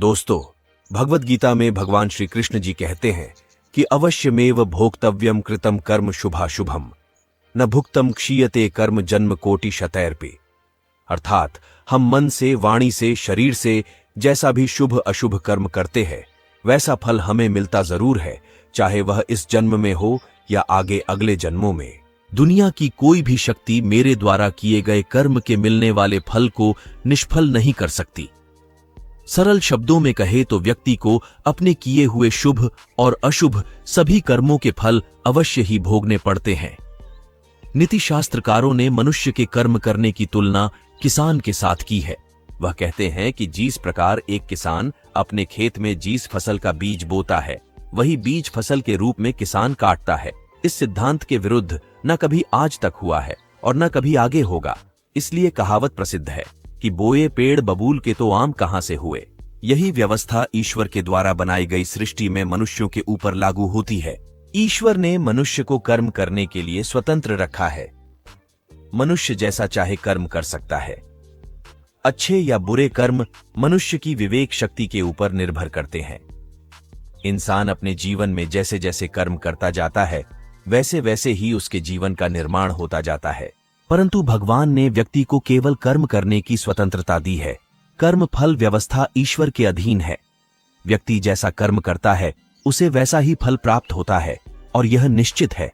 दोस्तों, भगवद गीता में भगवान श्री कृष्ण जी कहते हैं कि अवश्यमेव भोक्तव्यम कृतम कर्म शुभाशुभम न भुक्तम क्षीयते कर्म जन्म कोटि शतैर्पि। अर्थात हम मन से, वाणी से, शरीर से जैसा भी शुभ अशुभ कर्म करते हैं वैसा फल हमें मिलता जरूर है, चाहे वह इस जन्म में हो या आगे अगले जन्मों में। दुनिया की कोई भी शक्ति मेरे द्वारा किए गए कर्म के मिलने वाले फल को निष्फल नहीं कर सकती। सरल शब्दों में कहे तो व्यक्ति को अपने किए हुए शुभ और अशुभ सभी कर्मों के फल अवश्य ही भोगने पड़ते हैं। नीति शास्त्रकारों ने मनुष्य के कर्म करने की तुलना किसान के साथ की है। वह कहते हैं कि जिस प्रकार एक किसान अपने खेत में जिस फसल का बीज बोता है वही बीज फसल के रूप में किसान काटता है। इस सिद्धांत के विरुद्ध न कभी आज तक हुआ है और न कभी आगे होगा। इसलिए कहावत प्रसिद्ध है कि बोए पेड़ बबूल के तो आम कहां से हुए। यही व्यवस्था ईश्वर के द्वारा बनाई गई सृष्टि में मनुष्यों के ऊपर लागू होती है। ईश्वर ने मनुष्य को कर्म करने के लिए स्वतंत्र रखा है। मनुष्य जैसा चाहे कर्म कर सकता है। अच्छे या बुरे कर्म मनुष्य की विवेक शक्ति के ऊपर निर्भर करते हैं। इंसान अपने जीवन में जैसे जैसे कर्म करता जाता है वैसे वैसे ही उसके जीवन का निर्माण होता जाता है। परंतु भगवान ने व्यक्ति को केवल कर्म करने की स्वतंत्रता दी है। कर्म फल व्यवस्था ईश्वर के अधीन है। व्यक्ति जैसा कर्म करता है उसे वैसा ही फल प्राप्त होता है और यह निश्चित है,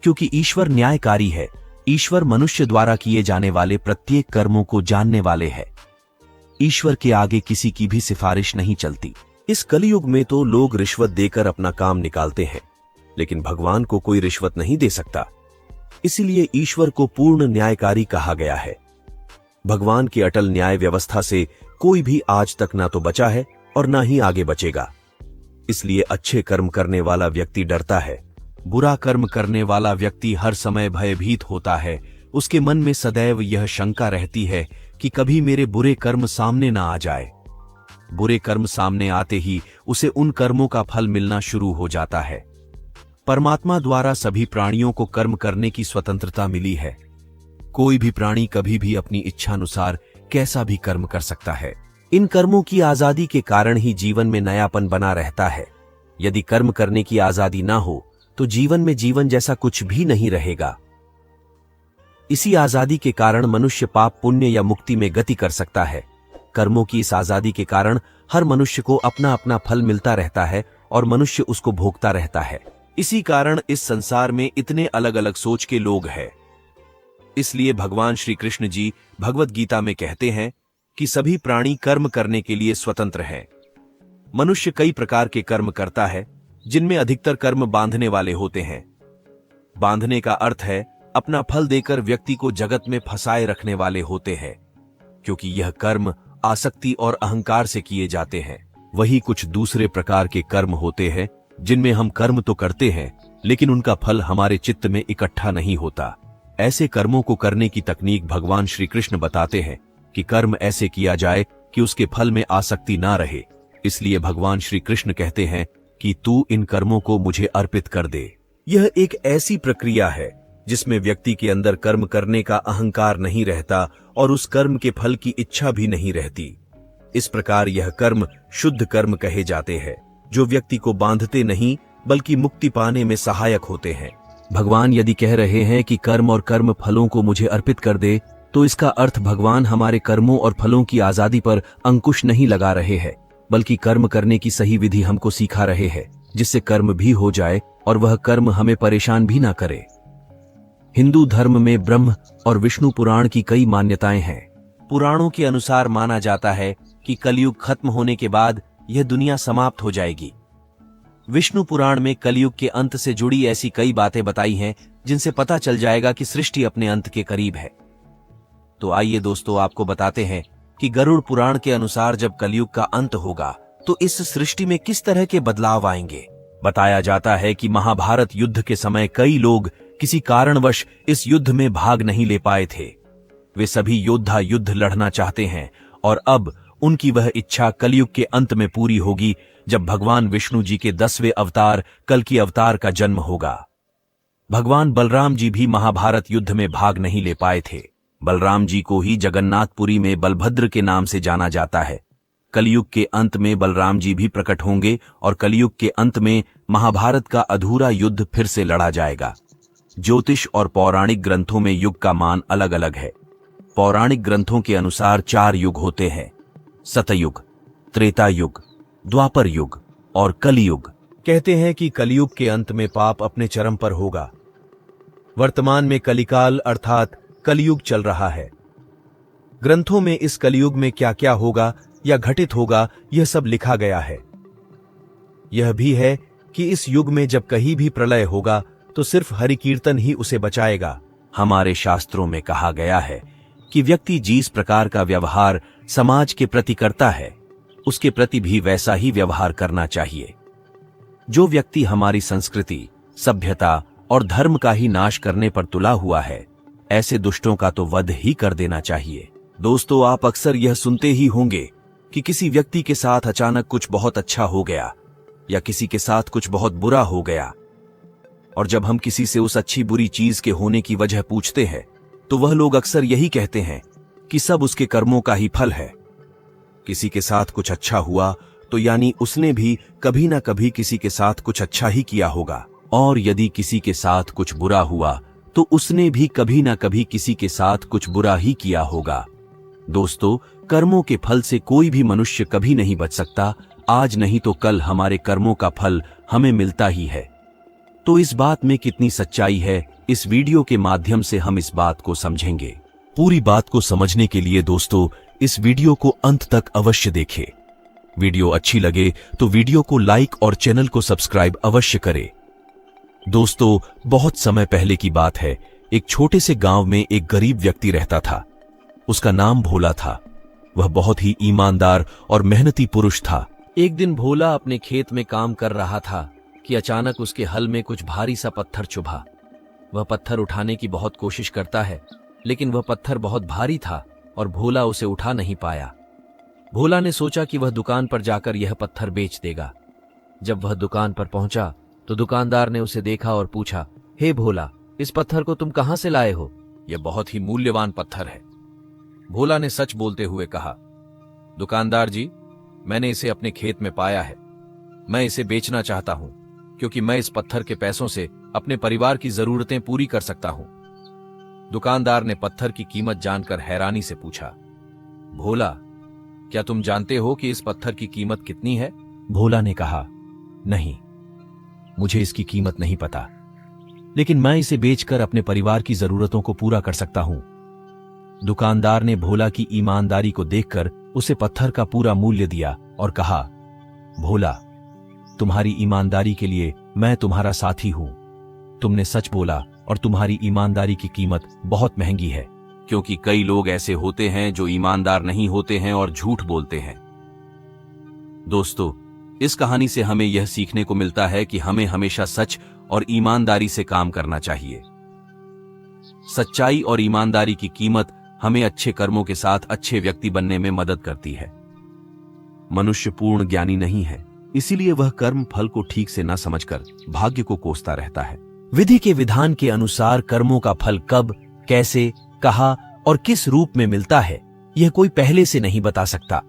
क्योंकि ईश्वर न्यायकारी है। ईश्वर मनुष्य द्वारा किए जाने वाले प्रत्येक कर्मों को जानने वाले है। ईश्वर के आगे किसी की भी सिफारिश नहीं चलती। इस कलयुग में तो लोग रिश्वत देकर अपना काम निकालते हैं, लेकिन भगवान को कोई रिश्वत नहीं दे सकता। इसीलिए ईश्वर को पूर्ण न्यायकारी कहा गया है। भगवान की अटल न्याय व्यवस्था से कोई भी आज तक ना तो बचा है और ना ही आगे बचेगा। इसलिए अच्छे कर्म करने वाला व्यक्ति डरता है, बुरा कर्म करने वाला व्यक्ति हर समय भयभीत होता है। उसके मन में सदैव यह शंका रहती है कि कभी मेरे बुरे कर्म सामने ना आ जाए। बुरे कर्म सामने आते ही उसे उन कर्मों का फल मिलना शुरू हो जाता है। परमात्मा द्वारा सभी प्राणियों को कर्म करने की स्वतंत्रता मिली है। कोई भी प्राणी कभी भी अपनी इच्छानुसार कैसा भी कर्म कर सकता है। इन कर्मों की आजादी के कारण ही जीवन में नयापन बना रहता है। यदि कर्म करने की आजादी ना हो तो जीवन में जीवन जैसा कुछ भी नहीं रहेगा। इसी आजादी के कारण मनुष्य पाप पुण्य या मुक्ति में गति कर सकता है। कर्मों की इस आजादी के कारण हर मनुष्य को अपना अपना फल मिलता रहता है और मनुष्य उसको भोगता रहता है। इसी कारण इस संसार में इतने अलग अलग सोच के लोग हैं। इसलिए भगवान श्री कृष्ण जी भगवद गीता में कहते हैं कि सभी प्राणी कर्म करने के लिए स्वतंत्र हैं। मनुष्य कई प्रकार के कर्म करता है, जिनमें अधिकतर कर्म बांधने वाले होते हैं। बांधने का अर्थ है अपना फल देकर व्यक्ति को जगत में फंसाए रखने वाले होते हैं, क्योंकि यह कर्म आसक्ति और अहंकार से किए जाते हैं। वही कुछ दूसरे प्रकार के कर्म होते हैं जिनमें हम कर्म तो करते हैं लेकिन उनका फल हमारे चित्त में इकट्ठा नहीं होता। ऐसे कर्मों को करने की तकनीक भगवान श्री कृष्ण बताते हैं कि कर्म ऐसे किया जाए कि उसके फल में आसक्ति ना रहे। इसलिए भगवान श्री कृष्ण कहते हैं कि तू इन कर्मों को मुझे अर्पित कर दे। यह एक ऐसी प्रक्रिया है जिसमें व्यक्ति के अंदर कर्म करने का अहंकार नहीं रहता और उस कर्म के फल की इच्छा भी नहीं रहती। इस प्रकार यह कर्म शुद्ध कर्म कहे जाते हैं, जो व्यक्ति को बांधते नहीं बल्कि मुक्ति पाने में सहायक होते हैं। भगवान यदि कह रहे हैं कि कर्म और कर्म फलों को मुझे अर्पित कर दे, तो इसका अर्थ भगवान हमारे कर्मों और फलों की आजादी पर अंकुश नहीं लगा रहे हैं, बल्कि कर्म करने की सही विधि हमको सिखा रहे हैं, जिससे कर्म भी हो जाए और वह कर्म हमें परेशान भी ना करे। हिंदू धर्म में ब्रह्म और विष्णु पुराण की कई मान्यताएं हैं। पुराणों के अनुसार माना जाता है कि कलयुग खत्म होने के बाद यह दुनिया समाप्त हो जाएगी। विष्णु पुराण में कलयुग के अंत से जुड़ी ऐसी कई बातें बताई हैं जिनसे पता चल जाएगा कि सृष्टि अपने अंत के करीब है। तो आइए दोस्तों, आपको बताते हैं कि गरुड़ पुराण के अनुसार जब कलयुग का अंत होगा तो इस सृष्टि में किस तरह के बदलाव आएंगे। बताया जाता है कि महाभारत युद्ध के समय कई लोग किसी कारणवश इस युद्ध में भाग नहीं ले पाए थे। वे सभी योद्धा युद्ध लड़ना चाहते हैं और अब उनकी वह इच्छा कलयुग के अंत में पूरी होगी, जब भगवान विष्णु जी के 10वें अवतार कल्कि अवतार का जन्म होगा। भगवान बलराम जी भी महाभारत युद्ध में भाग नहीं ले पाए थे। बलराम जी को ही जगन्नाथपुरी में बलभद्र के नाम से जाना जाता है। कलयुग के अंत में बलराम जी भी प्रकट होंगे और कलयुग के अंत में महाभारत का अधूरा युद्ध फिर से लड़ा जाएगा। ज्योतिष और पौराणिक ग्रंथों में युग का मान अलग अलग है। पौराणिक ग्रंथों के अनुसार 4 युग होते हैं: सतयुग, त्रेता युग, द्वापर युग और कलियुग। कहते हैं कि कलियुग के अंत में पाप अपने चरम पर होगा। वर्तमान में कलिकाल अर्थात कलियुग चल रहा है। ग्रंथों में इस कलियुग में क्या क्या होगा या घटित होगा यह सब लिखा गया है। यह भी है कि इस युग में जब कहीं भी प्रलय होगा तो सिर्फ हरि कीर्तन ही उसे बचाएगा। हमारे शास्त्रों में कहा गया है कि व्यक्ति जिस प्रकार का व्यवहार समाज के प्रति करता है उसके प्रति भी वैसा ही व्यवहार करना चाहिए। जो व्यक्ति हमारी संस्कृति, सभ्यता और धर्म का ही नाश करने पर तुला हुआ है, ऐसे दुष्टों का तो वध ही कर देना चाहिए। दोस्तों, आप अक्सर यह सुनते ही होंगे कि किसी व्यक्ति के साथ अचानक कुछ बहुत अच्छा हो गया या किसी के साथ कुछ बहुत बुरा हो गया, और जब हम किसी से उस अच्छी बुरी चीज के होने की वजह पूछते हैं तो वह लोग अक्सर यही कहते हैं कि सब उसके कर्मों का ही फल है। किसी के साथ कुछ अच्छा हुआ तो यानी उसने भी कभी ना कभी किसी के साथ कुछ अच्छा ही किया होगा, और यदि किसी के साथ कुछ बुरा हुआ तो उसने भी कभी ना कभी किसी के साथ कुछ बुरा ही किया होगा। दोस्तों, कर्मों के फल से कोई भी मनुष्य कभी नहीं बच सकता। आज नहीं तो कल हमारे कर्मों का फल हमें मिलता ही है। तो इस बात में कितनी सच्चाई है, इस वीडियो के माध्यम से हम इस बात को समझेंगे। पूरी बात को समझने के लिए दोस्तों इस वीडियो को अंत तक अवश्य देखें। वीडियो अच्छी लगे तो वीडियो को लाइक और चैनल को सब्सक्राइब अवश्य करें। दोस्तों, बहुत समय पहले की बात है। एक छोटे से गांव में एक गरीब व्यक्ति रहता था। उसका नाम भोला था। वह बहुत ही ईमानदार और मेहनती पुरुष था। एक दिन भोला अपने खेत में काम कर रहा था कि अचानक उसके हल में कुछ भारी सा पत्थर चुभा। वह पत्थर उठाने की बहुत कोशिश करता है, लेकिन वह पत्थर बहुत भारी था और भोला उसे उठा नहीं पाया। भोला ने सोचा कि वह दुकान पर जाकर यह पत्थर बेच देगा। जब वह दुकान पर पहुंचा तो दुकानदार ने उसे देखा और पूछा, हे भोला, इस पत्थर को तुम कहां से लाए हो? यह बहुत ही मूल्यवान पत्थर है। भोला ने सच बोलते हुए कहा, दुकानदार जी, मैंने इसे अपने खेत में पाया है। मैं इसे बेचना चाहता हूं क्योंकि मैं इस पत्थर के पैसों से अपने परिवार की जरूरतें पूरी कर सकता हूं। दुकानदार ने पत्थर की कीमत जानकर हैरानी से पूछा, भोला, क्या तुम जानते हो कि इस पत्थर की कीमत कितनी है? भोला ने कहा, नहीं, मुझे इसकी कीमत नहीं पता, लेकिन मैं इसे बेचकर अपने परिवार की जरूरतों को पूरा कर सकता हूं। दुकानदार ने भोला की ईमानदारी को देखकर उसे पत्थर का पूरा मूल्य दिया और कहा, भोला, तुम्हारी ईमानदारी के लिए मैं तुम्हारा साथी हूं। तुमने सच बोला और तुम्हारी ईमानदारी की कीमत बहुत महंगी है, क्योंकि कई लोग ऐसे होते हैं जो ईमानदार नहीं होते हैं और झूठ बोलते हैं। दोस्तों, इस कहानी से हमें यह सीखने को मिलता है कि हमें हमेशा सच और ईमानदारी से काम करना चाहिए। सच्चाई और ईमानदारी की कीमत हमें अच्छे कर्मों के साथ अच्छे व्यक्ति बनने में मदद करती है। मनुष्य पूर्ण ज्ञानी नहीं है, इसीलिए वह कर्म फल को ठीक से न समझकर भाग्य को कोसता रहता है। विधि के विधान के अनुसार कर्मों का फल कब, कैसे, कहाँ और किस रूप में मिलता है यह कोई पहले से नहीं बता सकता,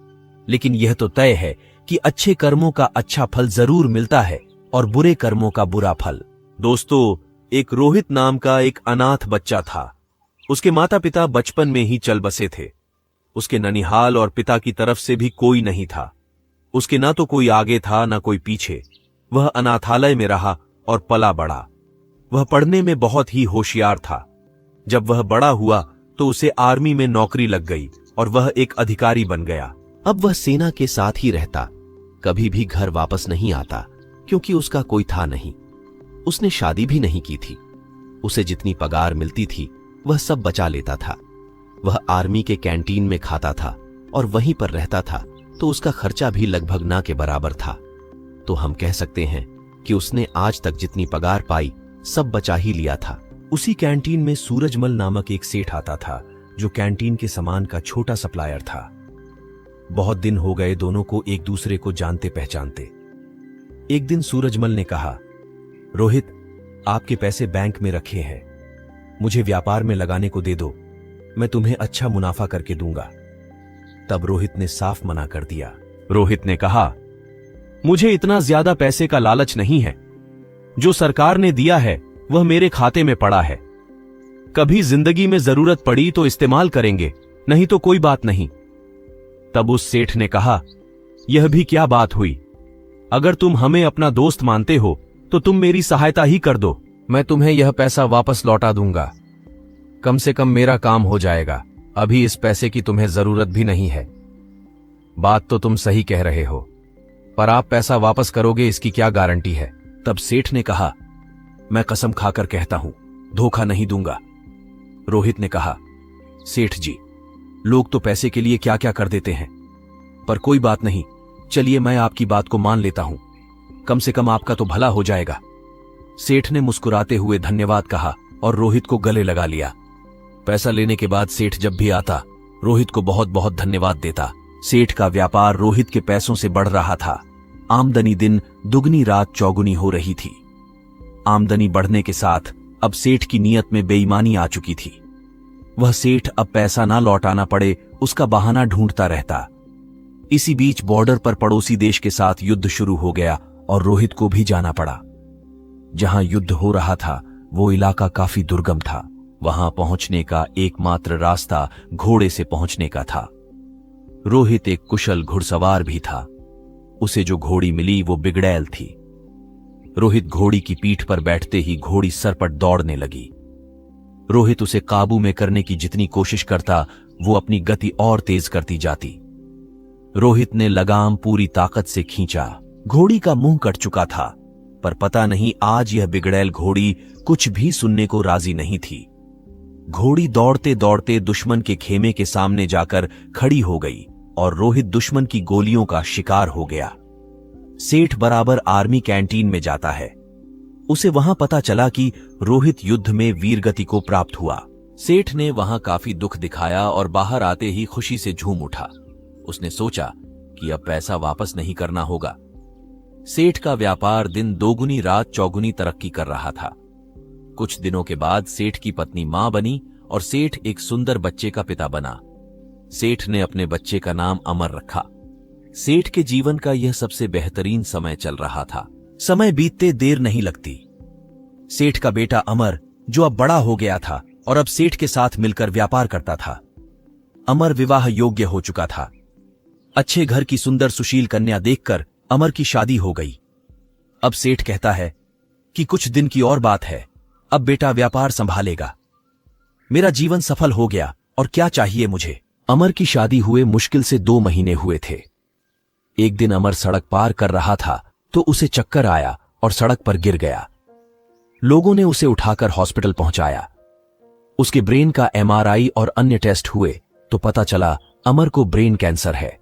लेकिन यह तो तय है कि अच्छे कर्मों का अच्छा फल जरूर मिलता है और बुरे कर्मों का बुरा फल। दोस्तों, एक रोहित नाम का एक अनाथ बच्चा था। उसके माता पिता बचपन में ही चल बसे थे। उसके ननिहाल और पिता की तरफ से भी कोई नहीं था। उसके ना तो कोई आगे था ना कोई पीछे। वह अनाथालय में रहा और पला बड़ा। वह पढ़ने में बहुत ही होशियार था। जब वह बड़ा हुआ तो उसे आर्मी में नौकरी लग गई और वह एक अधिकारी बन गया। अब वह सेना के साथ ही रहता, कभी भी घर वापस नहीं आता, क्योंकि उसका कोई था नहीं। उसने शादी भी नहीं की थी। उसे जितनी पगार मिलती थी वह सब बचा लेता था। वह आर्मी के कैंटीन में खाता था और वहीं पर रहता था, तो उसका खर्चा भी लगभग ना के बराबर था। तो हम कह सकते हैं कि उसने आज तक जितनी पगार पाई सब बचा ही लिया था। उसी कैंटीन में सूरजमल नामक एक सेठ आता था, जो कैंटीन के सामान का छोटा सप्लायर था। बहुत दिन हो गए दोनों को एक दूसरे को जानते पहचानते। एक दिन सूरजमल ने कहा, रोहित, आपके पैसे बैंक में रखे हैं, मुझे व्यापार में लगाने को दे दो, मैं तुम्हें अच्छा मुनाफा करके दूंगा। तब रोहित ने साफ मना कर दिया। रोहित ने कहा, मुझे इतना ज्यादा पैसे का लालच नहीं है। जो सरकार ने दिया है वह मेरे खाते में पड़ा है। कभी जिंदगी में जरूरत पड़ी तो इस्तेमाल करेंगे, नहीं तो कोई बात नहीं। तब उस सेठ ने कहा, यह भी क्या बात हुई? अगर तुम हमें अपना दोस्त मानते हो तो तुम मेरी सहायता ही कर दो। मैं तुम्हें यह पैसा वापस लौटा दूंगा। कम से कम मेरा काम हो जाएगा। अभी इस पैसे की तुम्हें जरूरत भी नहीं है। बात तो तुम सही कह रहे हो, पर आप पैसा वापस करोगे इसकी क्या गारंटी है? तब सेठ ने कहा, मैं कसम खाकर कहता हूं, धोखा नहीं दूंगा। रोहित ने कहा, सेठ जी, लोग तो पैसे के लिए क्या क्या कर देते हैं, पर कोई बात नहीं, चलिए मैं आपकी बात को मान लेता हूं। कम से कम आपका तो भला हो जाएगा। सेठ ने मुस्कुराते हुए धन्यवाद कहा और रोहित को गले लगा लिया। पैसा लेने के बाद सेठ जब भी आता, रोहित को बहुत बहुत धन्यवाद देता। सेठ का व्यापार रोहित के पैसों से बढ़ रहा था। आमदनी दिन दुगनी रात चौगुनी हो रही थी। आमदनी बढ़ने के साथ अब सेठ की नीयत में बेईमानी आ चुकी थी। वह सेठ अब पैसा ना लौटाना पड़े उसका बहाना ढूंढता रहता। इसी बीच बॉर्डर पर पड़ोसी देश के साथ युद्ध शुरू हो गया और रोहित को भी जाना पड़ा। जहां युद्ध हो रहा था वो इलाका काफी दुर्गम था। वहां पहुंचने का एकमात्र रास्ता घोड़े से पहुंचने का था। रोहित एक कुशल घुड़सवार भी था। उसे जो घोड़ी मिली वो बिगड़ैल थी। रोहित घोड़ी की पीठ पर बैठते ही घोड़ी सरपट दौड़ने लगी। रोहित उसे काबू में करने की जितनी कोशिश करता वो अपनी गति और तेज करती जाती। रोहित ने लगाम पूरी ताकत से खींचा। घोड़ी का मुंह कट चुका था, पर पता नहीं आज यह बिगड़ैल घोड़ी कुछ भी सुनने को राजी नहीं थी। घोड़ी दौड़ते दौड़ते दुश्मन के खेमे के सामने जाकर खड़ी हो गई और रोहित दुश्मन की गोलियों का शिकार हो गया। सेठ बराबर आर्मी कैंटीन में जाता है। उसे वहां पता चला कि रोहित युद्ध में वीरगति को प्राप्त हुआ। सेठ ने वहां काफी दुख दिखाया और बाहर आते ही खुशी से झूम उठा। उसने सोचा कि अब पैसा वापस नहीं करना होगा। सेठ का व्यापार दिन दोगुनी रात चौगुनी तरक्की कर रहा था। कुछ दिनों के बाद सेठ की पत्नी मां बनी और सेठ एक सुंदर बच्चे का पिता बना। सेठ ने अपने बच्चे का नाम अमर रखा। सेठ के जीवन का यह सबसे बेहतरीन समय चल रहा था। समय बीतते देर नहीं लगती। सेठ का बेटा अमर, जो अब बड़ा हो गया था और अब सेठ के साथ मिलकर व्यापार करता था। अमर विवाह योग्य हो चुका था। अच्छे घर की सुंदर सुशील कन्या देखकर अमर की शादी हो गई। अब सेठ कहता है कि कुछ दिन की और बात है, अब बेटा व्यापार संभालेगा। मेरा जीवन सफल हो गया और क्या चाहिए मुझे। अमर की शादी हुए मुश्किल से 2 महीने हुए थे। एक दिन अमर सड़क पार कर रहा था तो उसे चक्कर आया और सड़क पर गिर गया। लोगों ने उसे उठाकर हॉस्पिटल पहुंचाया। उसके ब्रेन का एमआरआई और अन्य टेस्ट हुए तो पता चला अमर को ब्रेन कैंसर है।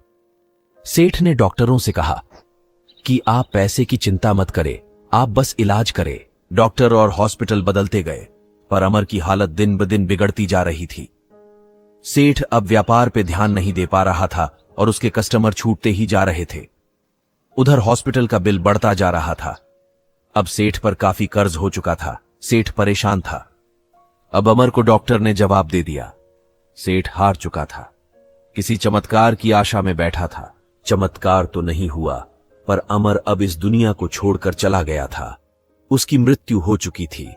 सेठ ने डॉक्टरों से कहा कि आप पैसे की चिंता मत करें, आप बस इलाज करें। डॉक्टर और हॉस्पिटल बदलते गए, पर अमर की हालत दिन ब दिन बिगड़ती जा रही थी। सेठ अब व्यापार पे ध्यान नहीं दे पा रहा था और उसके कस्टमर छूटते ही जा रहे थे। उधर हॉस्पिटल का बिल बढ़ता जा रहा था। अब सेठ पर काफी कर्ज हो चुका था। सेठ परेशान था। अब अमर को डॉक्टर ने जवाब दे दिया। सेठ हार चुका था। किसी चमत्कार की आशा में बैठा था। चमत्कार तो नहीं हुआ, पर अमर अब इस दुनिया को छोड़कर चला गया था। उसकी मृत्यु हो चुकी थी।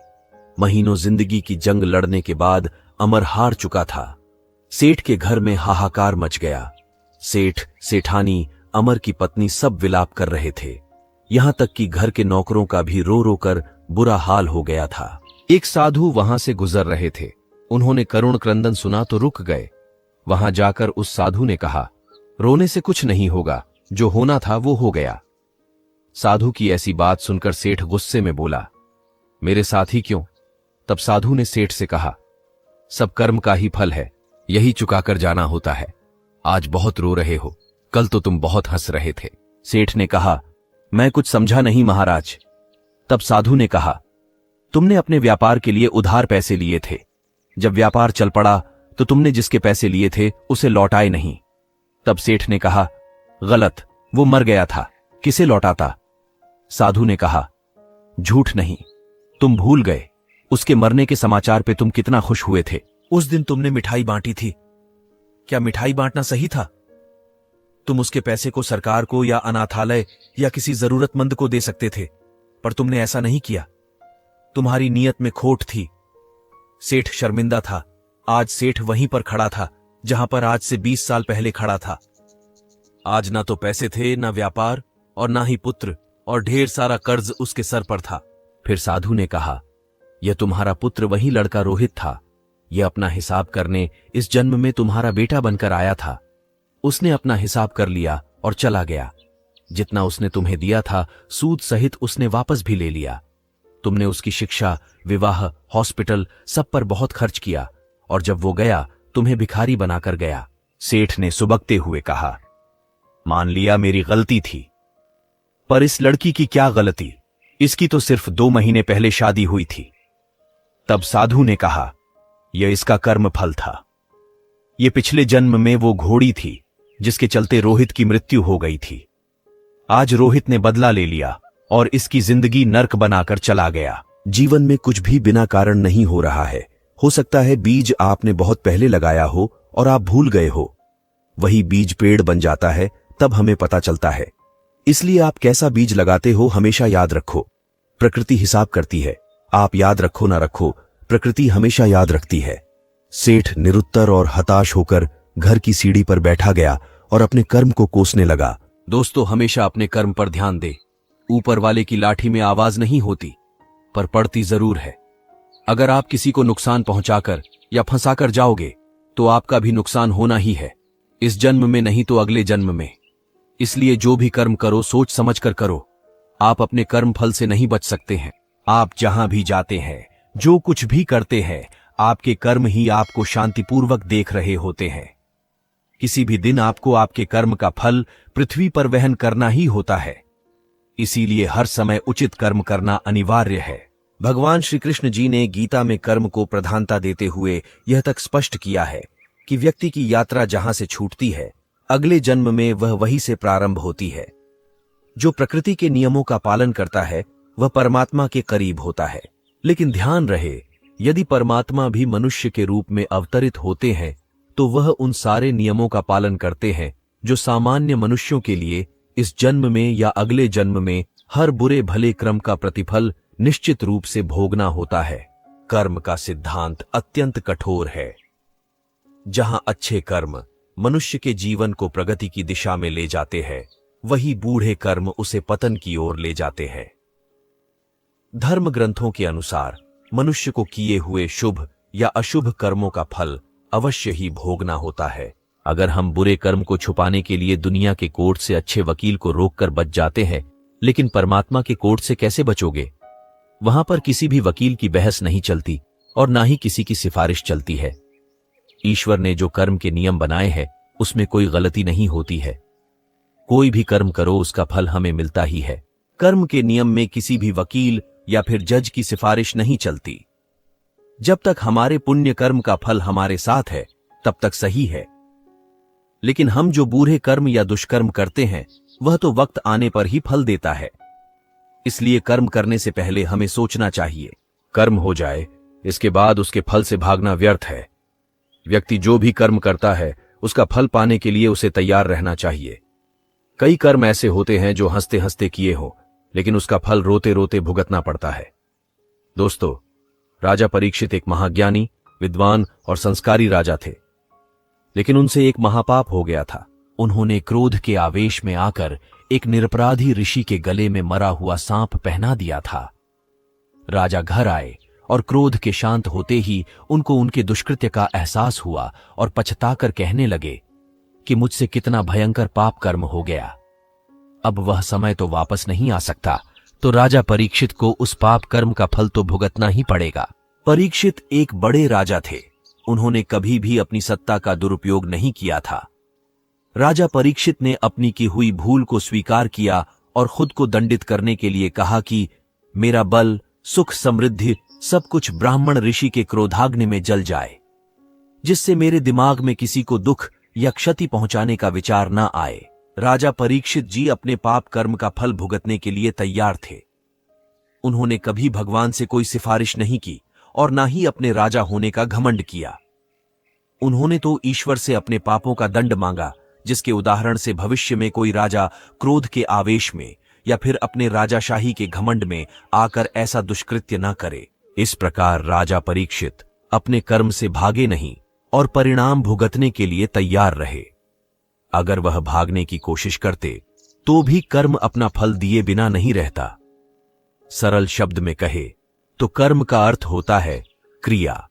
महीनों जिंदगी की जंग लड़ने के बाद अमर हार चुका था। सेठ के घर में हाहाकार मच गया। सेठ, सेठानी, अमर की पत्नी सब विलाप कर रहे थे। यहां तक कि घर के नौकरों का भी रो रो कर बुरा हाल हो गया था। एक साधु वहां से गुजर रहे थे। उन्होंने करुण क्रंदन सुना तो रुक गए। वहां जाकर उस साधु ने कहा, रोने से कुछ नहीं होगा, जो होना था वो हो गया। साधु की ऐसी बात सुनकर सेठ गुस्से में बोला, मेरे साथ ही क्यों? तब साधु ने सेठ से कहा, सब कर्म का ही फल है, यही चुकाकर जाना होता है। आज बहुत रो रहे हो, कल तो तुम बहुत हंस रहे थे। सेठ ने कहा, मैं कुछ समझा नहीं महाराज। तब साधु ने कहा, तुमने अपने व्यापार के लिए उधार पैसे लिए थे। जब व्यापार चल पड़ा तो तुमने जिसके पैसे लिए थे उसे लौटाए नहीं। तब सेठ ने कहा, गलत, वो मर गया था, किसे लौटाता? साधु ने कहा, झूठ नहीं, तुम भूल गए। उसके मरने के समाचार पे तुम कितना खुश हुए थे। उस दिन तुमने मिठाई बांटी थी। क्या मिठाई बांटना सही था? तुम उसके पैसे को सरकार को या अनाथालय या किसी जरूरतमंद को दे सकते थे, पर तुमने ऐसा नहीं किया। तुम्हारी नीयत में खोट थी। सेठ शर्मिंदा था। आज सेठ वहीं पर खड़ा था जहां पर आज से 20 साल पहले खड़ा था। आज ना तो पैसे थे, ना व्यापार, और ना ही पुत्र, और ढेर सारा कर्ज उसके सर पर था। फिर साधु ने कहा, यह तुम्हारा पुत्र वही लड़का रोहित था। यह अपना हिसाब करने इस जन्म में तुम्हारा बेटा बनकर आया था। उसने अपना हिसाब कर लिया और चला गया। जितना उसने तुम्हें दिया था सूद सहित उसने वापस भी ले लिया। तुमने उसकी शिक्षा, विवाह, हॉस्पिटल सब पर बहुत खर्च किया, और जब वो गया तुम्हें भिखारी बनाकर गया। सेठ ने सुबकते हुए कहा, मान लिया मेरी गलती थी, पर इस लड़की की क्या गलती? इसकी तो सिर्फ 2 महीने पहले शादी हुई थी। तब साधु ने कहा, यह इसका कर्म फल था। यह पिछले जन्म में वो घोड़ी थी जिसके चलते रोहित की मृत्यु हो गई थी। आज रोहित ने बदला ले लिया और इसकी जिंदगी नर्क बनाकर चला गया। जीवन में कुछ भी बिना कारण नहीं हो रहा है। हो सकता है बीज आपने बहुत पहले लगाया हो और आप भूल गए हो। वही बीज पेड़ बन जाता है, तब हमें पता चलता है। इसलिए आप कैसा बीज लगाते हो हमेशा याद रखो। प्रकृति हिसाब करती है। आप याद रखो ना रखो, प्रकृति हमेशा याद रखती है। सेठ निरुत्तर और हताश होकर घर की सीढ़ी पर बैठा गया और अपने कर्म को कोसने लगा। दोस्तों, हमेशा अपने कर्म पर ध्यान दे। ऊपर वाले की लाठी में आवाज नहीं होती, पर पड़ती जरूर है। अगर आप किसी को नुकसान पहुंचाकर या फंसाकर जाओगे तो आपका भी नुकसान होना ही है, इस जन्म में नहीं तो अगले जन्म में। इसलिए जो भी कर्म करो सोच समझ कर करो। आप अपने कर्म फल से नहीं बच सकते हैं। आप जहां भी जाते हैं, जो कुछ भी करते हैं, आपके कर्म ही आपको शांतिपूर्वक देख रहे होते हैं। किसी भी दिन आपको आपके कर्म का फल पृथ्वी पर वहन करना ही होता है। इसीलिए हर समय उचित कर्म करना अनिवार्य है। भगवान श्री कृष्ण जी ने गीता में कर्म को प्रधानता देते हुए यह तक स्पष्ट किया है कि व्यक्ति की यात्रा जहां से छूटती है, अगले जन्म में वह वहीं से प्रारंभ होती है। जो प्रकृति के नियमों का पालन करता है वह परमात्मा के करीब होता है। लेकिन ध्यान रहे, यदि परमात्मा भी मनुष्य के रूप में अवतरित होते हैं तो वह उन सारे नियमों का पालन करते हैं जो सामान्य मनुष्यों के लिए इस जन्म में या अगले जन्म में हर बुरे भले क्रम का प्रतिफल निश्चित रूप से भोगना होता है। कर्म का सिद्धांत अत्यंत कठोर है। जहां अच्छे कर्म मनुष्य के जीवन को प्रगति की दिशा में ले जाते हैं, वही बूढ़े कर्म उसे पतन की ओर ले जाते हैं। धर्म ग्रंथों के अनुसार मनुष्य को किए हुए शुभ या अशुभ कर्मों का फल अवश्य ही भोगना होता है। अगर हम बुरे कर्म को छुपाने के लिए दुनिया के कोर्ट से अच्छे वकील को रोककर बच जाते हैं, लेकिन परमात्मा के कोर्ट से कैसे बचोगे? वहां पर किसी भी वकील की बहस नहीं चलती और ना ही किसी की सिफारिश चलती है। ईश्वर ने जो कर्म के नियम बनाए हैं उसमें कोई गलती नहीं होती है। कोई भी कर्म करो उसका फल हमें मिलता ही है। कर्म के नियम में किसी भी वकील या फिर जज की सिफारिश नहीं चलती। जब तक हमारे पुण्य कर्म का फल हमारे साथ है तब तक सही है। लेकिन हम जो बुरे कर्म या दुष्कर्म करते हैं वह तो वक्त आने पर ही फल देता है। इसलिए कर्म करने से पहले हमें सोचना चाहिए। कर्म हो जाए इसके बाद उसके फल से भागना व्यर्थ है। व्यक्ति जो भी कर्म करता है उसका फल पाने के लिए उसे तैयार रहना चाहिए। कई कर्म ऐसे होते हैं जो हंसते हंसते किए हो, लेकिन उसका फल रोते रोते भुगतना पड़ता है। दोस्तों, राजा परीक्षित एक महाज्ञानी, विद्वान और संस्कारी राजा थे, लेकिन उनसे एक महापाप हो गया था। उन्होंने क्रोध के आवेश में आकर एक निरपराधी ऋषि के गले में मरा हुआ सांप पहना दिया था। राजा घर आए और क्रोध के शांत होते ही उनको उनके दुष्कृत्य का एहसास हुआ और पछताकर कहने लगे कि मुझसे कितना भयंकर पाप कर्म हो गया। अब वह समय तो वापस नहीं आ सकता, तो राजा परीक्षित को उस पाप कर्म का फल तो भुगतना ही पड़ेगा। परीक्षित एक बड़े राजा थे। उन्होंने कभी भी अपनी सत्ता का दुरुपयोग नहीं किया था। राजा परीक्षित ने अपनी की हुई भूल को स्वीकार किया और खुद को दंडित करने के लिए कहा कि मेरा बल, सुख, समृद्धि सब कुछ ब्राह्मण ऋषि के क्रोधाग्नि में जल जाए, जिससे मेरे दिमाग में किसी को दुख या क्षति पहुंचाने का विचार ना आए। राजा परीक्षित जी अपने पाप कर्म का फल भुगतने के लिए तैयार थे। उन्होंने कभी भगवान से कोई सिफारिश नहीं की और ना ही अपने राजा होने का घमंड किया। उन्होंने तो ईश्वर से अपने पापों का दंड मांगा जिसके उदाहरण से भविष्य में कोई राजा क्रोध के आवेश में या फिर अपने राजाशाही के घमंड में आकर ऐसा दुष्कृत्य न करे। इस प्रकार राजा परीक्षित अपने कर्म से भागे नहीं और परिणाम भुगतने के लिए तैयार रहे। अगर वह भागने की कोशिश करते तो भी कर्म अपना फल दिए बिना नहीं रहता। सरल शब्द में कहे तो कर्म का अर्थ होता है क्रिया।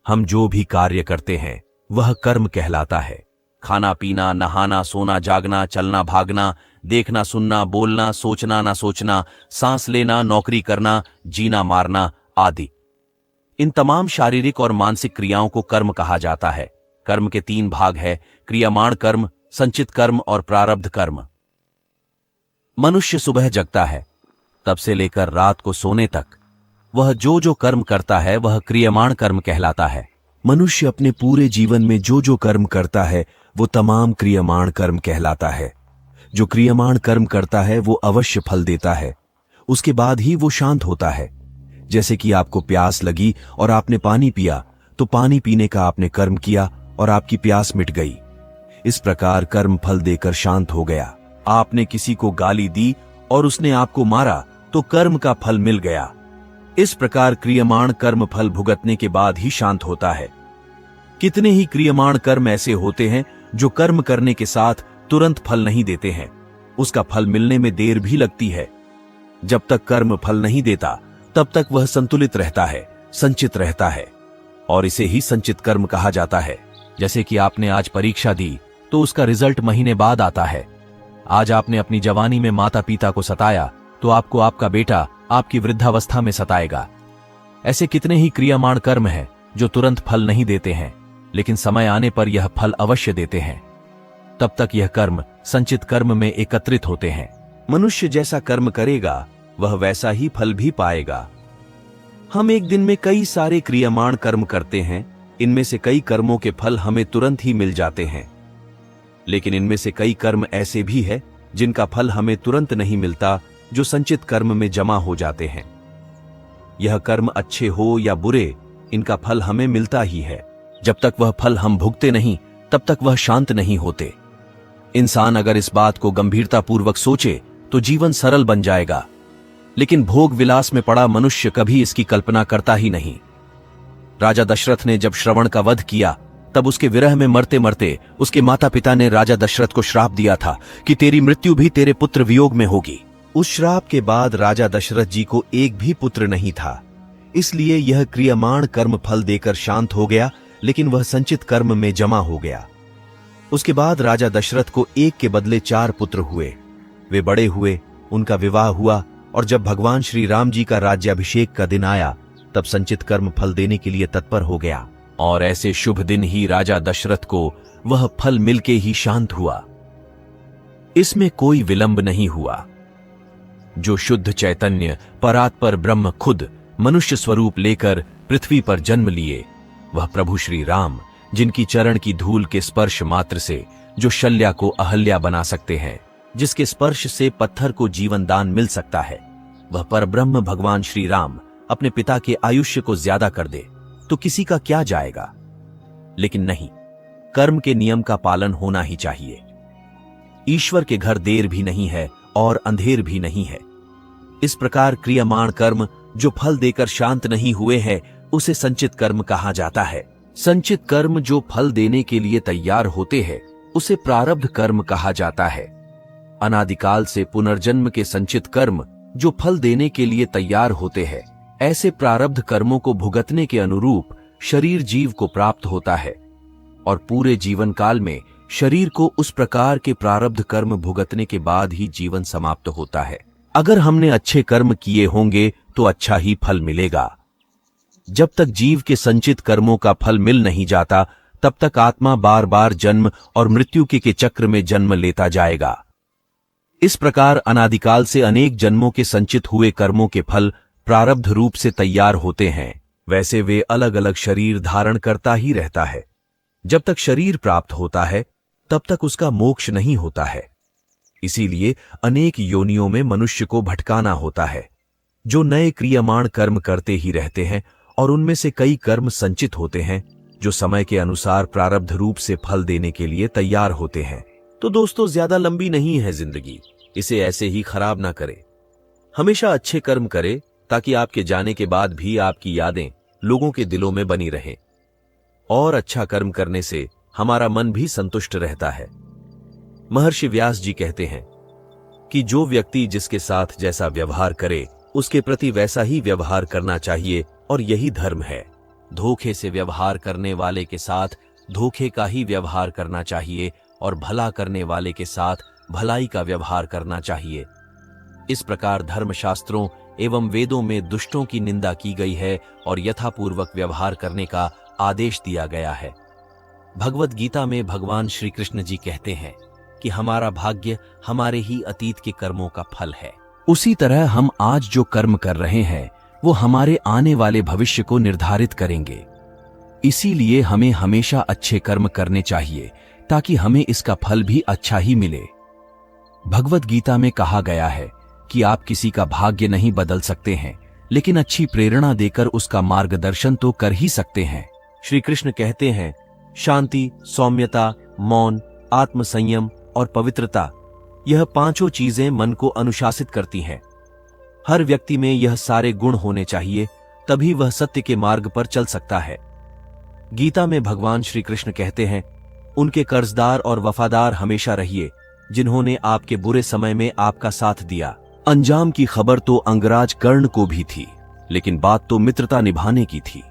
हम जो भी कार्य करते हैं वह कर्म कहलाता है। खाना पीना, नहाना, सोना, जागना, चलना भागना, देखना सुनना, बोलना, सोचना ना सोचना, सांस लेना, नौकरी करना, जीना मारना आदि, इन तमाम शारीरिक और मानसिक क्रियाओं को कर्म कहा जाता है। कर्म के 3 भाग है, क्रियमाण कर्म, संचित कर्म और प्रारब्ध कर्म। मनुष्य सुबह जगता है तब से लेकर रात को सोने तक वह जो जो कर्म करता है वह क्रियमाण कर्म कहलाता है। मनुष्य अपने पूरे जीवन में जो जो कर्म करता है वो तमाम क्रियमाण कर्म कहलाता है। जो क्रियमाण कर्म करता है वो अवश्य फल देता है, उसके बाद ही वो शांत होता है। जैसे कि आपको प्यास लगी और आपने पानी पिया तो पानी पीने का आपने कर्म किया और आपकी प्यास मिट गई। इस प्रकार कर्म फल देकर शांत हो गया। आपने किसी को गाली दी और उसने आपको मारा तो कर्म का फल मिल गया। इस प्रकार क्रियमाण कर्म फल भुगतने के बाद ही शांत होता है। कितने ही क्रियमाण कर्म ऐसे होते हैं जो कर्म करने के साथ तुरंत फल नहीं देते हैं, उसका फल मिलने में देर भी लगती है। जब तक कर्म फल नहीं देता तब तक वह संतुलित रहता है, संचित रहता है, और इसे ही संचित कर्म कहा जाता है। जैसे कि आपने आज परीक्षा दी तो उसका रिजल्ट महीने बाद आता है। आज आपने अपनी जवानी में माता पिता को सताया तो आपको आपका बेटा आपकी वृद्धावस्था में सताएगा। ऐसे कितने ही क्रियमाण कर्म हैं जो तुरंत फल नहीं देते हैं, लेकिन समय आने पर यह फल अवश्य देते हैं। तब तक यह कर्म संचित कर्म में एकत्रित होते हैं। मनुष्य जैसा कर्म करेगा वह वैसा ही फल भी पाएगा। हम एक दिन में कई सारे क्रियमाण कर्म करते हैं। इनमें से कई कर्मों के फल हमें तुरंत ही मिल जाते हैं, लेकिन इनमें से कई कर्म ऐसे भी है जिनका फल हमें तुरंत नहीं मिलता, जो संचित कर्म में जमा हो जाते हैं। यह कर्म अच्छे हो या बुरे, इनका फल हमें मिलता ही है। जब तक वह फल हम भुगते नहीं तब तक वह शांत नहीं होते। इंसान अगर इस बात को गंभीरता पूर्वक सोचे तो जीवन सरल बन जाएगा, लेकिन भोग विलास में पड़ा मनुष्य कभी इसकी कल्पना करता ही नहीं। राजा दशरथ ने जब श्रवण का वध किया तब उसके विरह में मरते मरते उसके माता पिता ने राजा दशरथ को श्राप दिया था कि तेरी मृत्यु भी तेरे पुत्र वियोग में होगी। उस श्राप के बाद राजा दशरथ जी को एक भी पुत्र नहीं था, इसलिए यह क्रियमाण कर्म फल देकर शांत हो गया, लेकिन वह संचित कर्म में जमा हो गया। उसके बाद राजा दशरथ को एक के बदले 4 पुत्र हुए। वे बड़े हुए, उनका विवाह हुआ, और जब भगवान श्री राम जी का राज्याभिषेक का दिन आया तब संचित कर्म फल देने के लिए तत्पर हो गया, और ऐसे शुभ दिन ही राजा दशरथ को वह फल मिलके ही शांत हुआ। इसमें कोई विलंब नहीं हुआ। जो शुद्ध चैतन्य परात्पर ब्रह्म खुद मनुष्य स्वरूप लेकर पृथ्वी पर जन्म लिए, वह प्रभु श्री राम, जिनकी चरण की धूल के स्पर्श मात्र से जो शल्या को अहल्या बना सकते हैं, जिसके स्पर्श से पत्थर को जीवन दान मिल सकता है, वह परब्रह्म भगवान श्री राम अपने पिता के आयुष्य को ज्यादा कर दे तो किसी का क्या जाएगा। लेकिन नहीं, कर्म के नियम का पालन होना ही चाहिए। ईश्वर के घर देर भी नहीं है और अंधेर भी नहीं है। इस प्रकार क्रियमाण कर्म जो फल देकर शांत नहीं हुए हैं उसे संचित कर्म कहा जाता है। संचित कर्म जो फल देने के लिए तैयार होते हैं उसे प्रारब्ध कर्म कहा जाता है। अनादिकाल से पुनर्जन्म के संचित कर्म जो फल देने के लिए तैयार होते हैं, ऐसे प्रारब्ध कर्मों को भुगतने के अनुरूप शरीर जीव को प्राप्त होता है, और पूरे जीवन काल में शरीर को उस प्रकार के प्रारब्ध कर्म भुगतने के बाद ही जीवन समाप्त होता है। अगर हमने अच्छे कर्म किए होंगे तो अच्छा ही फल मिलेगा। जब तक जीव के संचित कर्मों का फल मिल नहीं जाता तब तक आत्मा बार बार जन्म और मृत्यु के चक्र में जन्म लेता जाएगा। इस प्रकार अनादिकाल से अनेक जन्मों के संचित हुए कर्मों के फल प्रारब्ध रूप से तैयार होते हैं। वैसे वे अलग अलग शरीर धारण करता ही रहता है। जब तक शरीर प्राप्त होता है तब तक उसका मोक्ष नहीं होता है। इसीलिए अनेक योनियों में मनुष्य को भटकाना होता है। जो नए क्रियमाण कर्म करते ही रहते हैं और उनमें से कई कर्म संचित होते हैं, जो समय के अनुसार प्रारब्ध रूप से फल देने के लिए तैयार होते हैं। तो दोस्तों, ज्यादा लंबी नहीं है जिंदगी, इसे ऐसे ही खराब ना करें। हमेशा अच्छे कर्म करें ताकि आपके जाने के बाद भी आपकी यादें लोगों के दिलों में बनी रहें। और अच्छा कर्म करने से हमारा मन भी संतुष्ट रहता है। महर्षि व्यास जी कहते हैं कि जो व्यक्ति जिसके साथ जैसा व्यवहार करे उसके प्रति वैसा ही व्यवहार करना चाहिए, और यही धर्म है। धोखे से व्यवहार करने वाले के साथ धोखे का ही व्यवहार करना चाहिए, और भला करने वाले के साथ भलाई का व्यवहार करना चाहिए। इस प्रकार धर्मशास्त्रों एवं वेदों में दुष्टों की निंदा की गई है और यथापूर्वक व्यवहार करने का आदेश दिया गया है। भगवत गीता में भगवान श्री कृष्ण जी कहते हैं कि हमारा भाग्य हमारे ही अतीत के कर्मों का फल है। उसी तरह हम आज जो कर्म कर रहे हैं वो हमारे आने वाले भविष्य को निर्धारित करेंगे। इसीलिए हमें हमेशा अच्छे कर्म करने चाहिए ताकि हमें इसका फल भी अच्छा ही मिले। भगवत गीता में कहा गया है कि आप किसी का भाग्य नहीं बदल सकते हैं, लेकिन अच्छी प्रेरणा देकर उसका मार्गदर्शन तो कर ही सकते हैं। श्री कृष्ण कहते हैं, शांति, सौम्यता, मौन, आत्मसंयम और पवित्रता, यह पांचों चीजें मन को अनुशासित करती हैं। हर व्यक्ति में यह सारे गुण होने चाहिए, तभी वह सत्य के मार्ग पर चल सकता है। गीता में भगवान श्री कृष्ण कहते हैं, उनके कर्जदार और वफादार हमेशा रहिए जिन्होंने आपके बुरे समय में आपका साथ दिया। अंजाम की खबर तो अंगराज कर्ण को भी थी, लेकिन बात तो मित्रता निभाने की थी।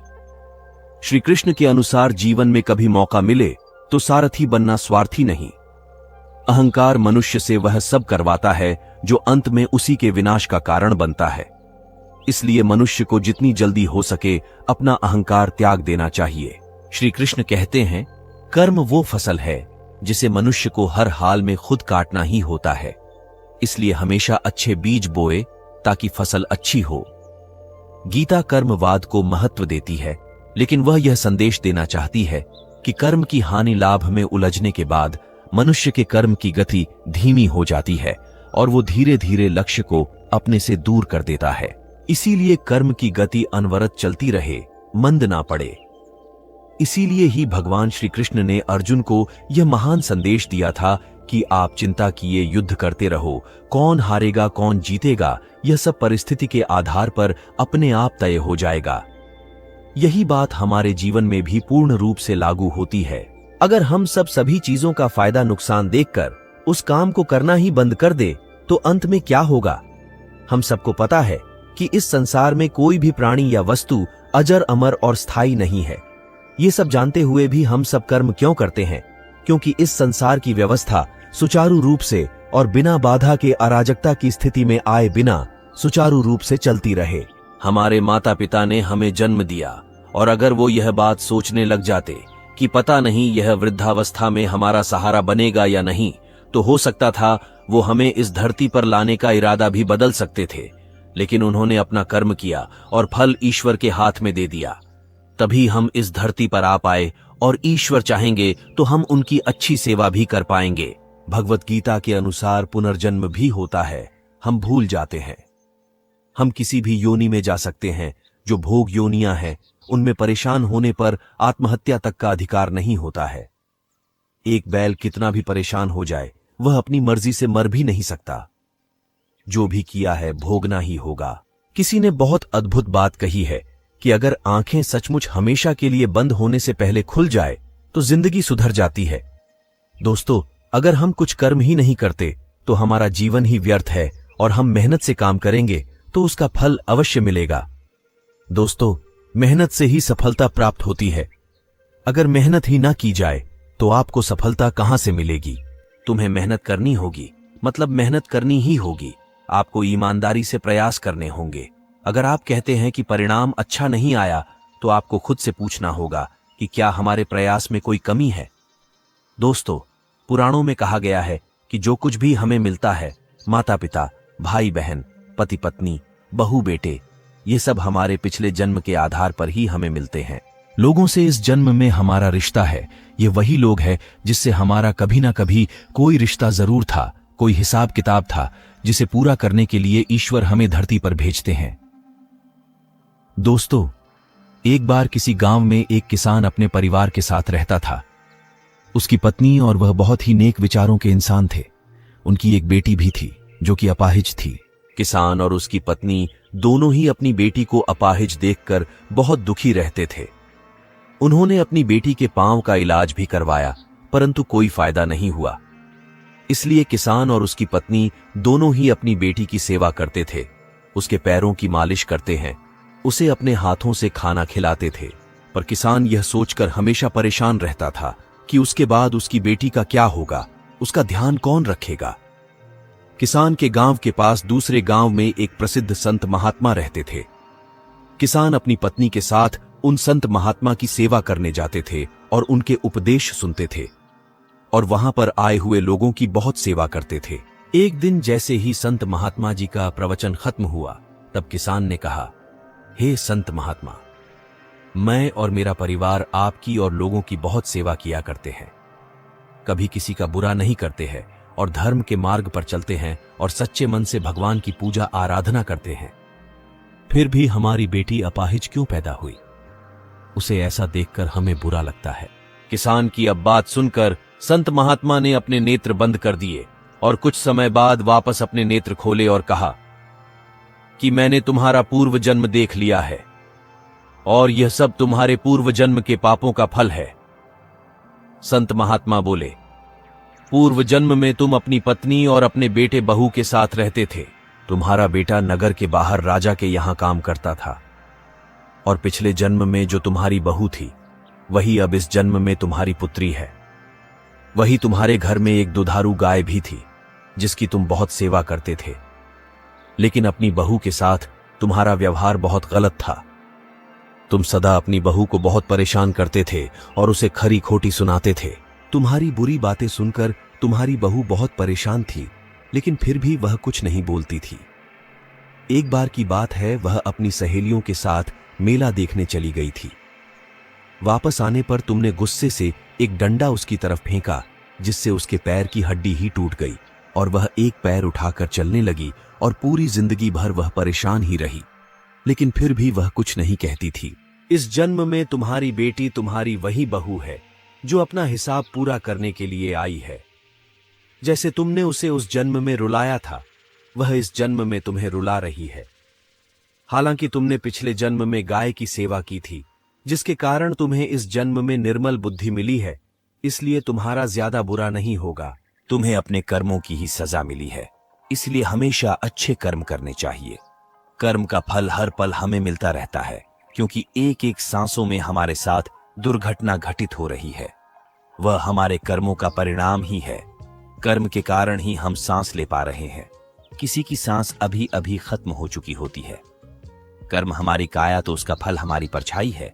श्री कृष्ण के अनुसार जीवन में कभी मौका मिले तो सारथी बनना स्वार्थी नहीं। अहंकार मनुष्य से वह सब करवाता है जो अंत में उसी के विनाश का कारण बनता है। इसलिए मनुष्य को जितनी जल्दी हो सके अपना अहंकार त्याग देना चाहिए। श्री कृष्ण कहते हैं, कर्म वो फसल है जिसे मनुष्य को हर हाल में खुद काटना ही होता है। इसलिए हमेशा अच्छे बीज बोए ताकि फसल अच्छी हो। गीता कर्मवाद को महत्व देती है, लेकिन वह यह संदेश देना चाहती है कि कर्म की हानि लाभ में उलझने के बाद मनुष्य के कर्म की गति धीमी हो जाती है और वो धीरे धीरे लक्ष्य को अपने से दूर कर देता है। इसीलिए कर्म की गति अनवरत चलती रहे, मंद ना पड़े। इसीलिए ही भगवान श्री कृष्ण ने अर्जुन को यह महान संदेश दिया था कि आप चिंता किए युद्ध करते रहो, कौन हारेगा कौन जीतेगा यह सब परिस्थिति के आधार पर अपने आप तय हो जाएगा। यही बात हमारे जीवन में भी पूर्ण रूप से लागू होती है। अगर हम सब सभी चीजों का फायदा नुकसान देखकर उस काम को करना ही बंद कर दे तो अंत में क्या होगा? हम सबको पता है कि इस संसार में कोई भी प्राणी या वस्तु अजर अमर और स्थायी नहीं है। ये सब जानते हुए भी हम सब कर्म क्यों करते हैं? क्योंकि इस संसार की व्यवस्था सुचारू रूप से और बिना बाधा के अराजकता की स्थिति में आए बिना सुचारू रूप से चलती रहे। हमारे माता पिता ने हमें जन्म दिया और अगर वो यह बात सोचने लग जाते कि पता नहीं यह वृद्धावस्था में हमारा सहारा बनेगा या नहीं, तो हो सकता था वो हमें इस धरती पर लाने का इरादा भी बदल सकते थे। लेकिन उन्होंने अपना कर्म किया और फल ईश्वर के हाथ में दे दिया। तभी हम इस धरती पर आ पाए और ईश्वर चाहेंगे तो हम उनकी अच्छी सेवा भी कर पाएंगे। भगवत गीता के अनुसार पुनर्जन्म भी होता है, हम भूल जाते हैं। हम किसी भी योनि में जा सकते हैं। जो भोग योनियां हैं उनमें परेशान होने पर आत्महत्या तक का अधिकार नहीं होता है। एक बैल कितना भी परेशान हो जाए वह अपनी मर्जी से मर भी नहीं सकता। जो भी किया है भोगना ही होगा। किसी ने बहुत अद्भुत बात कही है कि अगर आंखें सचमुच हमेशा के लिए बंद होने से पहले खुल जाए तो जिंदगी सुधर जाती है। दोस्तों, अगर हम कुछ कर्म ही नहीं करते तो हमारा जीवन ही व्यर्थ है और हम मेहनत से काम करेंगे तो उसका फल अवश्य मिलेगा। दोस्तों, मेहनत से ही सफलता प्राप्त होती है। अगर मेहनत ही ना की जाए तो आपको सफलता कहां से मिलेगी? तुम्हें मेहनत करनी होगी, मतलब मेहनत करनी ही होगी। आपको ईमानदारी से प्रयास करने होंगे। अगर आप कहते हैं कि परिणाम अच्छा नहीं आया तो आपको खुद से पूछना होगा कि क्या हमारे प्रयास में कोई कमी है। दोस्तों, पुराणों में कहा गया है कि जो कुछ भी हमें मिलता है, माता पिता, भाई बहन, पति पत्नी, बहू बेटे, ये सब हमारे पिछले जन्म के आधार पर ही हमें मिलते हैं। लोगों से इस जन्म में हमारा रिश्ता है। ये वही लोग हैं जिससे हमारा कभी ना कभी कोई रिश्ता जरूर था, कोई हिसाब किताब था जिसे पूरा करने के लिए ईश्वर हमें धरती पर भेजते हैं। दोस्तों, एक बार किसी गांव में एक किसान अपने परिवार के साथ रहता था। उसकी पत्नी और वह बहुत ही नेक विचारों के इंसान थे। उनकी एक बेटी भी थी जो कि अपाहिज थी। किसान और उसकी पत्नी दोनों ही अपनी बेटी को अपाहिज देखकर बहुत दुखी रहते थे। उन्होंने अपनी बेटी के पांव का इलाज भी करवाया, परंतु कोई फायदा नहीं हुआ। इसलिए किसान और उसकी पत्नी दोनों ही अपनी बेटी की सेवा करते थे। उसके पैरों की मालिश करते हैं, उसे अपने हाथों से खाना खिलाते थे। पर किसान यह सोचकर हमेशा परेशान रहता था कि उसके बाद उसकी बेटी का क्या होगा, उसका ध्यान कौन रखेगा। किसान के गांव के पास दूसरे गांव में एक प्रसिद्ध संत महात्मा रहते थे। किसान अपनी पत्नी के साथ उन संत महात्मा की सेवा करने जाते थे और उनके उपदेश सुनते थे और वहां पर आए हुए लोगों की बहुत सेवा करते थे। एक दिन जैसे ही संत महात्मा जी का प्रवचन खत्म हुआ, तब किसान ने कहा, हे संत महात्मा, मैं और मेरा परिवार आपकी और लोगों की बहुत सेवा किया करते हैं। कभी किसी का बुरा नहीं करते हैं और धर्म के मार्ग पर चलते हैं और सच्चे मन से भगवान की पूजा आराधना करते हैं। फिर भी हमारी बेटी अपाहिज क्यों पैदा हुई? उसे ऐसा देखकर हमें बुरा लगता है। किसान की अब बात सुनकर संत महात्मा ने अपने नेत्र बंद कर दिए और कुछ समय बाद वापस अपने नेत्र खोले और कहा कि मैंने तुम्हारा पूर्व जन्म देख लिया है और यह सब तुम्हारे पूर्व जन्म के पापों का फल है। संत महात्मा बोले, पूर्व जन्म में तुम अपनी पत्नी और अपने बेटे बहू के साथ रहते थे। तुम्हारा बेटा नगर के बाहर राजा के यहां काम करता था और पिछले जन्म में जो तुम्हारी बहू थी वही अब इस जन्म में तुम्हारी पुत्री है। वही तुम्हारे घर में एक दुधारू गाय भी थी जिसकी तुम बहुत सेवा करते थे, लेकिन अपनी बहू के साथ तुम्हारा व्यवहार बहुत गलत था। तुम सदा अपनी बहू को बहुत परेशान करते थे और उसे खरी खोटी सुनाते थे। तुम्हारी बुरी बातें सुनकर तुम्हारी बहू बहुत परेशान थी, लेकिन फिर भी वह कुछ नहीं बोलती थी। एक बार की बात है, वह अपनी सहेलियों के साथ मेला देखने चली गई थी। वापस आने पर तुमने गुस्से से एक डंडा उसकी तरफ फेंका, जिससे उसके पैर की हड्डी ही टूट गई और वह एक पैर उठाकर चलने लगी और पूरी जिंदगी भर वह परेशान ही रही, लेकिन फिर भी वह कुछ नहीं कहती थी। इस जन्म में तुम्हारी बेटी तुम्हारी वही बहू है जो अपना हिसाब पूरा करने के लिए आई है। जैसे तुमने उसे उस जन्म में रुलाया था, वह इस जन्म में तुम्हें रुला रही है। हालांकि तुमने पिछले जन्म में गाय की सेवा की थी, जिसके कारण तुम्हें इस जन्म में निर्मल बुद्धि मिली है, इसलिए तुम्हारा ज्यादा बुरा नहीं होगा। तुम्हें अपने कर्मों की ही सजा मिली है, इसलिए हमेशा अच्छे कर्म करने चाहिए। कर्म का फल हर पल हमें मिलता रहता है, क्योंकि एक एक सांसों में हमारे साथ दुर्घटना घटित हो रही है। वह हमारे कर्मों का परिणाम ही है। कर्म के कारण ही हम सांस ले पा रहे हैं। किसी की सांस अभी अभी खत्म हो चुकी होती है। कर्म हमारी काया तो उसका फल हमारी परछाई है।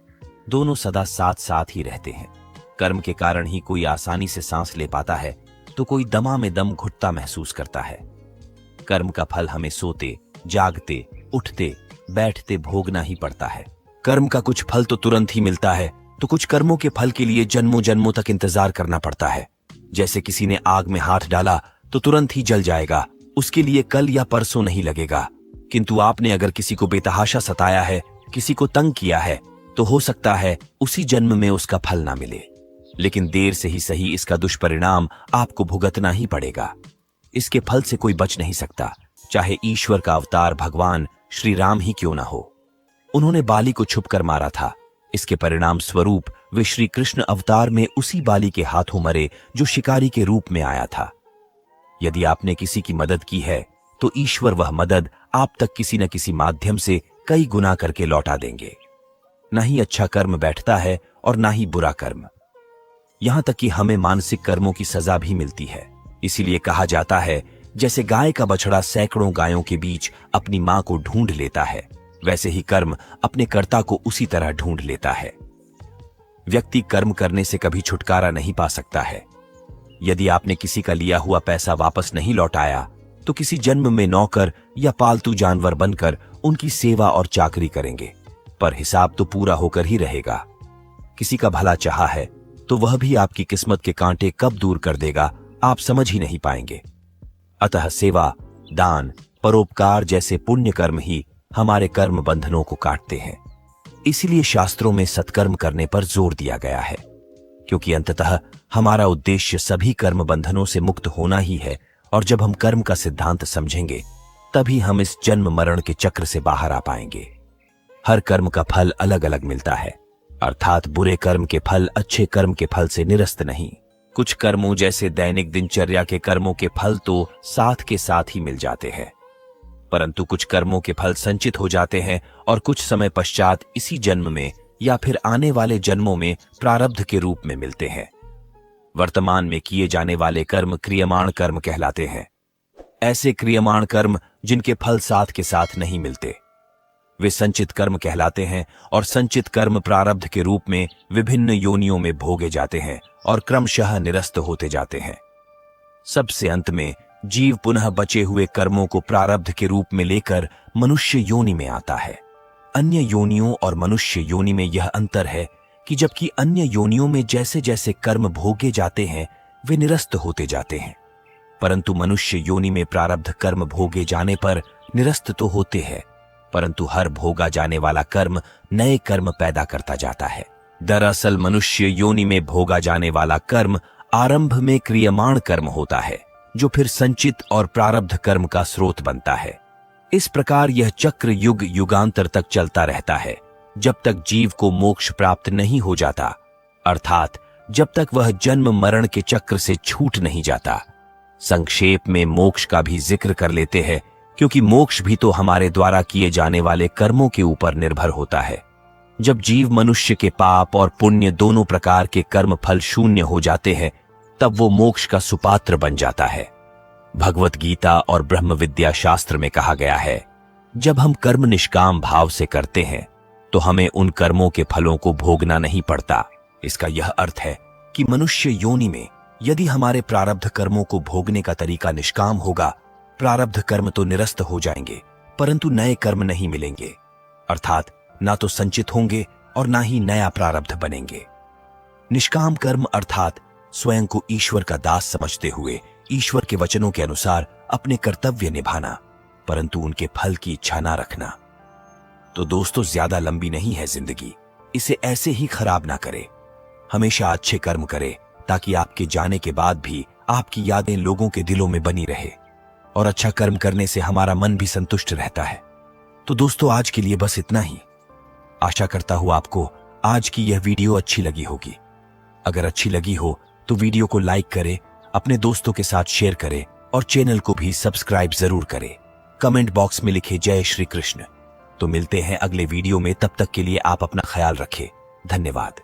दोनों सदा साथ साथ ही रहते हैं। कर्म के कारण ही कोई आसानी से सांस ले पाता है, तो कोई दमा में दम घुटता महसूस करता है। कर्म का फल हमें सोते, जागते, उठते, बैठते भोगना ही पड़ता है। कर्म का कुछ फल तो तुरंत ही मिलता है, तो कुछ कर्मों के फल के लिए जन्मों जन्मों तक इंतजार करना पड़ता है। जैसे किसी ने आग में हाथ डाला तो तुरंत ही जल जाएगा, उसके लिए कल या परसों नहीं लगेगा। किंतु आपने अगर किसी को बेतहाशा सताया है, किसी को तंग किया है, तो हो सकता है उसी जन्म में उसका फल ना मिले, लेकिन देर से ही सही इसका दुष्परिणाम आपको भुगतना ही पड़ेगा। इसके फल से कोई बच नहीं सकता, चाहे ईश्वर का अवतार भगवान श्री राम ही क्यों ना हो। उन्होंने बाली को छुपकर मारा था। इसके परिणाम स्वरूप वे श्री कृष्ण अवतार में उसी बाली के हाथों मरे जो शिकारी के रूप में आया था। यदि आपने किसी की मदद की है, तो ईश्वर वह मदद आप तक किसी न किसी माध्यम से कई गुना करके लौटा देंगे। न ही अच्छा कर्म बैठता है और न ही बुरा कर्म। यहां तक कि हमें मानसिक कर्मों की सजा भी मिलती है। इसीलिए कहा जाता है, जैसे गाय का बछड़ा सैकड़ों गायों के बीच अपनी मां को ढूंढ लेता है, वैसे ही कर्म अपने कर्ता को उसी तरह ढूंढ लेता है। व्यक्ति कर्म करने से कभी छुटकारा नहीं पा सकता है। यदि आपने किसी का लिया हुआ पैसा वापस नहीं लौटाया, तो किसी जन्म में नौकर या पालतू जानवर बनकर उनकी सेवा और चाकरी करेंगे, पर हिसाब तो पूरा होकर ही रहेगा। किसी का भला चाहा है तो वह भी आपकी किस्मत के कांटे कब दूर कर देगा, आप समझ ही नहीं पाएंगे। अतः सेवा, दान, परोपकार जैसे पुण्य कर्म ही हमारे कर्म बंधनों को काटते हैं। इसीलिए शास्त्रों में सत्कर्म करने पर जोर दिया गया है, क्योंकि अंततः हमारा उद्देश्य सभी कर्म बंधनों से मुक्त होना ही है। और जब हम कर्म का सिद्धांत समझेंगे तभी हम इस जन्म मरण के चक्र से बाहर आ पाएंगे। हर कर्म का फल अलग अलग मिलता है, अर्थात बुरे कर्म के फल अच्छे कर्म के फल से निरस्त नहीं। कुछ कर्मों जैसे दैनिक दिनचर्या के कर्मों के फल तो साथ के साथ ही मिल जाते हैं, परंतु कुछ कर्मों के फल संचित हो जाते हैं और कुछ समय पश्चात इसी जन्म में या फिर आने वाले जन्मों में प्रारब्ध के रूप में मिलते हैं। वर्तमान में किए जाने वाले कर्म क्रियमाण कर्म कहलाते हैं। ऐसे क्रियमाण कर्म जिनके फल साथ के साथ नहीं मिलते वे संचित कर्म कहलाते हैं, और संचित कर्म प्रारब्ध के रूप में विभिन्न योनियों में भोगे जाते हैं और क्रमशः निरस्त होते जाते हैं। सबसे अंत में जीव पुनः बचे हुए कर्मों को प्रारब्ध के रूप में लेकर मनुष्य योनि में आता है। अन्य योनियों और मनुष्य योनि में यह अंतर है कि जबकि अन्य योनियों में जैसे जैसे कर्म भोगे जाते हैं वे निरस्त होते जाते हैं, परंतु मनुष्य योनि में प्रारब्ध कर्म भोगे जाने पर निरस्त तो होते हैं, परंतु हर भोगा जाने वाला कर्म नए कर्म पैदा करता जाता है। दरअसल मनुष्य योनि में भोगा जाने वाला कर्म आरंभ में क्रियमाण कर्म होता है, जो फिर संचित और प्रारब्ध कर्म का स्रोत बनता है। इस प्रकार यह चक्र युग युगांतर तक चलता रहता है, जब तक जीव को मोक्ष प्राप्त नहीं हो जाता, अर्थात जब तक वह जन्म मरण के चक्र से छूट नहीं जाता। संक्षेप में मोक्ष का भी जिक्र कर लेते हैं, क्योंकि मोक्ष भी तो हमारे द्वारा किए जाने वाले कर्मों के ऊपर निर्भर होता है। जब जीव मनुष्य के पाप और पुण्य दोनों प्रकार के कर्म फल शून्य हो जाते हैं, तब वो मोक्ष का सुपात्र बन जाता है। भगवत गीता और ब्रह्म विद्या शास्त्र में कहा गया है, जब हम कर्म निष्काम भाव से करते हैं तो हमें उन कर्मों के फलों को भोगना नहीं पड़ता। इसका यह अर्थ है कि मनुष्य योनि में यदि हमारे प्रारब्ध कर्मों को भोगने का तरीका निष्काम होगा, प्रारब्ध कर्म तो निरस्त हो जाएंगे, परंतु नए कर्म नहीं मिलेंगे, अर्थात ना तो संचित होंगे और ना ही नया प्रारब्ध बनेंगे। निष्काम कर्म अर्थात स्वयं को ईश्वर का दास समझते हुए ईश्वर के वचनों के अनुसार अपने कर्तव्य निभाना, परंतु उनके फल की इच्छा ना रखना। तो दोस्तों, ज्यादा लंबी नहीं है जिंदगी, इसे ऐसे ही खराब ना करे। हमेशा अच्छे कर्म करे ताकि आपके जाने के बाद भी आपकी यादें लोगों के दिलों में बनी रहे, और अच्छा कर्म करने से हमारा मन भी संतुष्ट रहता है। तो दोस्तों, आज के लिए बस इतना ही। आशा करता हूं आपको आज की यह वीडियो अच्छी लगी होगी। अगर अच्छी लगी हो तो वीडियो को लाइक करें, अपने दोस्तों के साथ शेयर करें और चैनल को भी सब्सक्राइब जरूर करें। कमेंट बॉक्स में लिखे जय श्री कृष्ण। तो मिलते हैं अगले वीडियो में, तब तक के लिए आप अपना ख्याल रखें। धन्यवाद।